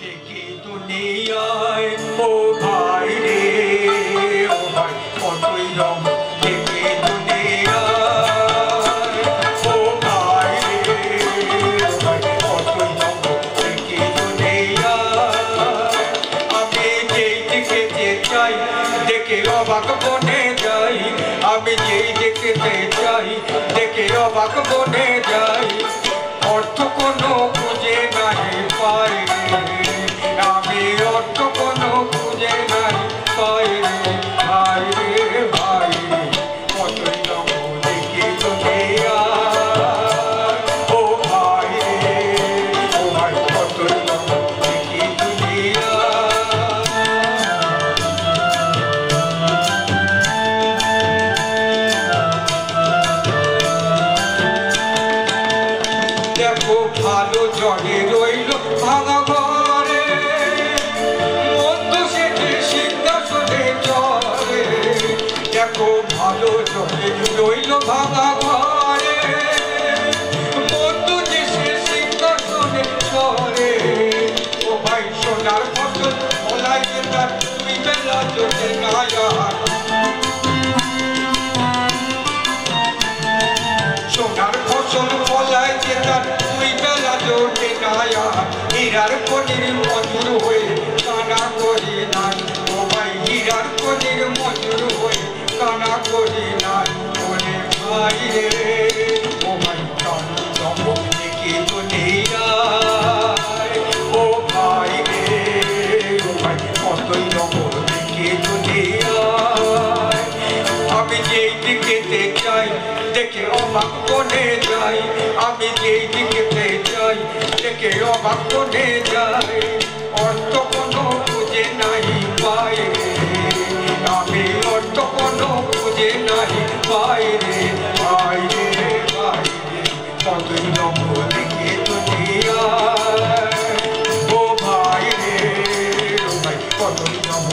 দেখি দুনিয়ায় ও ভাই রে, ও ভাই কতই রং দেখি দুনিয়ায়, ও ভাই রে, ও ভাই কতই রং দেখি দুনিয়ায়। আমি যেই দিকে চাই দেখে অবাক বনে যাই, আমি যেই দিকে চাই দেখে অবাক বনে যাই। অর্থ কোনো খুঁজে নাই পাই রে, আমি অর্থ কোনো খুঁজে নাই পাই রে। ভাই রে ভাই রে কতই রং দেখি দুনিয়ায়, ও ভাই রে, ও ভাই কতই রং দেখি দুনিয়ায়। দেখো ভালো জলে রইল ভাঙা ঘরে, মন্দ সেটে সিংহাসনে চড়ে। দেখো ভালো জলে রইল ভাঙা ঘরে, মন্দ যে সে সিংহাসনে চড়ে। ও ভাই সোনার ফসল ফলাই যেতার দুই বেলা চোখে গায়া, সোনার ফসল ফলাই যেতার দুই বেলা জোটে গায়া। হীরার কনির মজুর হয়ে কানা করি নাই, ও ভাই হীরার কনির মজুর হয়ে কানা করি নাই। ওরে ভাই রে, ও ভাই চমক দেখি দুনিয়ায়, ও ভাই রে, ও ভাই কতই রকম দেখি দুনিয়ায়। আমি যেই দিকে চাই দেখে অবাক বনে যাই, আমি যেই দিকে চাই দেখে অবাক বনে যাই। অর্থ কোনো খুঁজে নাই পাই রে, আমি অর্থ কোনো খুঁজে নাই পাই রে। ভাই রে ভাই রে কতই রং দেখি দুনিয়ায়, ও ভাই রে, ও ভাই কতই রং